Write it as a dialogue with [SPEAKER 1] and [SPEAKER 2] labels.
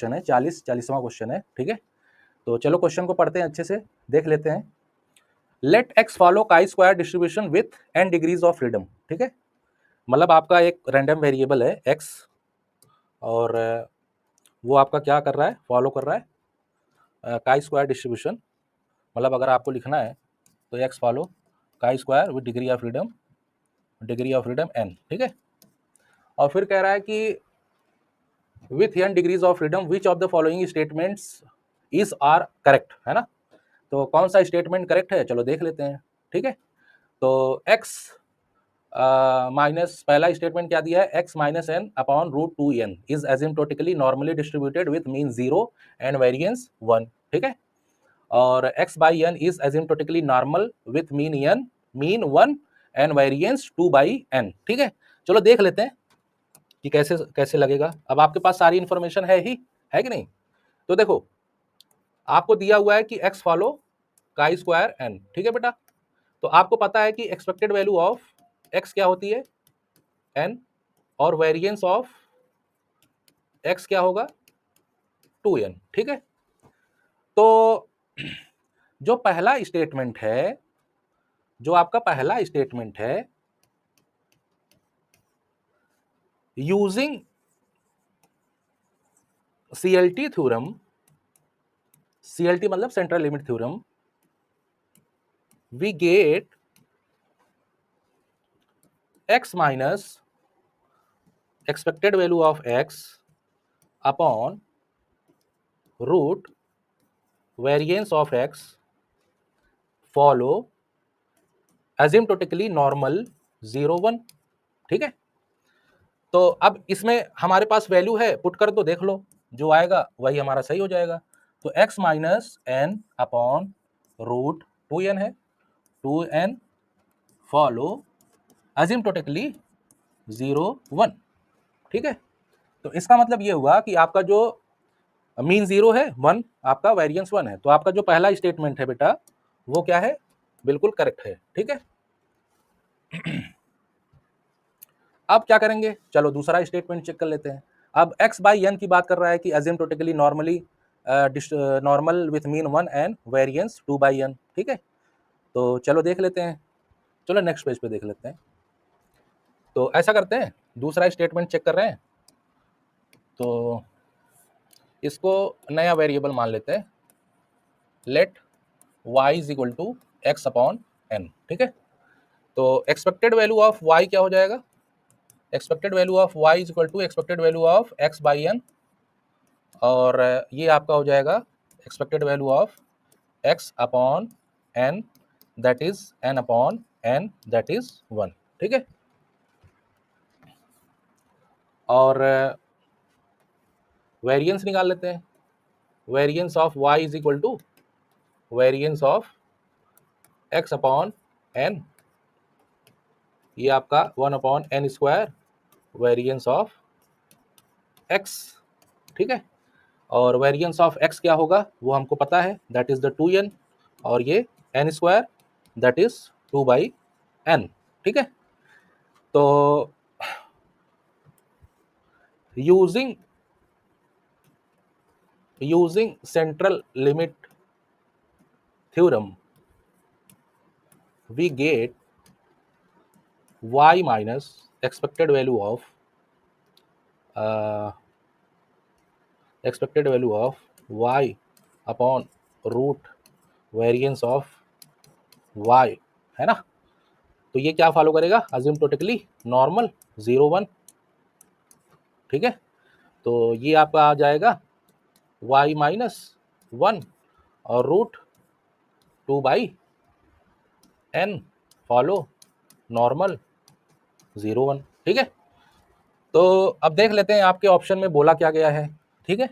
[SPEAKER 1] Question है, 40वां question है, ठीक है। तो चलो क्वेश्चन को पढ़ते हैं, अच्छे से देख लेते हैं। Let x follow chi square distribution with n degrees of freedom, ठीक है। मतलब आपका एक रैंडम वेरिएबल है x, और वो आपका क्या कर रहा है, फॉलो कर रहा है काई स्क्वायर डिस्ट्रीब्यूशन। मतलब अगर आपको लिखना है तो x follow chi square with degree of freedom n, ठीक है। और फिर कह रहा है कि with n degrees of freedom which of the following statements is are correct, है ना। तो कौन सा स्टेटमेंट करेक्ट है, चलो देख लेते हैं, ठीक है। तो x माइनस, पहला स्टेटमेंट क्या दिया है, x minus n upon root 2n is asymptotically normally distributed with mean 0 and variance 1, ठीक है। और x by n is asymptotically normal with mean 1 and variance 2 by n, ठीक है। चलो देख लेते हैं कि कैसे कैसे लगेगा। अब आपके पास सारी इंफॉर्मेशन है ही, है कि नहीं। तो देखो आपको दिया हुआ है कि x follow chi square n, ठीक है बेटा। तो आपको पता है कि एक्सपेक्टेड वैल्यू ऑफ x क्या होती है, n, और वेरिएंस ऑफ x क्या होगा, 2n, ठीक है। तो जो पहला स्टेटमेंट है, जो आपका पहला स्टेटमेंट है, यूजिंग CLT थ्योरम, CLT मतलब central limit theorem, we get x minus expected value of x upon root variance of x follow asymptotically normal 0 1, ठीक है। तो अब इसमें हमारे पास वैल्यू है, पुट कर दो, देख लो जो आएगा वही हमारा सही हो जाएगा। तो x minus n upon root 2n है, 2n फॉलो एसिम्प्टोटिकली 0 1, ठीक है। तो इसका मतलब ये हुआ कि आपका जो मीन 0 है, 1 आपका वेरिएंस 1 है। तो आपका जो पहला स्टेटमेंट है बेटा वो क्या है, बिल्कुल करेक्ट है, ठीक है। अब क्या करेंगे, चलो दूसरा स्टेटमेंट चेक कर लेते हैं। अब x बाई n की बात कर रहा है कि एसिम्प्टोटिकली normal with mean 1 and variance 2 by n, ठीक है। तो चलो देख लेते हैं, चलो नेक्स्ट पेज पे देख लेते हैं। तो ऐसा करते हैं, दूसरा स्टेटमेंट चेक कर रहे हैं, तो इसको नया वेरिएबल मान लेते हैं, let y is equal to x upon n, ठीक है। तो एक्सपेक्टेड वैल्यू ऑफ y क्या हो जाएगा, expected value of y is equal to expected value of x by n, और ये आपका हो जाएगा expected value of x upon n, that is n upon n, that is 1, ठीक है। और वेरिएंस निकाल लेते हैं, variance of y is equal to variance of x upon n, ये आपका 1 upon n square variance of x, ठीक है। और वेरिएंस ऑफ x क्या होगा वो हमको पता है, दैट इज द 2n, और ये n square that is 2 by n, ठीक है। तो using central limit theorem we get y minus expected value of y upon root variance of y, है ना। तो ये क्या फॉलो करेगा, एसिम्प्टोटिकली नॉर्मल 0 1, ठीक है। तो ये आपका आ जाएगा y माइनस 1 और root 2 by n follow normal 0 1, ठीक है। तो अब देख लेते हैं आपके ऑप्शन में बोला क्या गया है, ठीक है।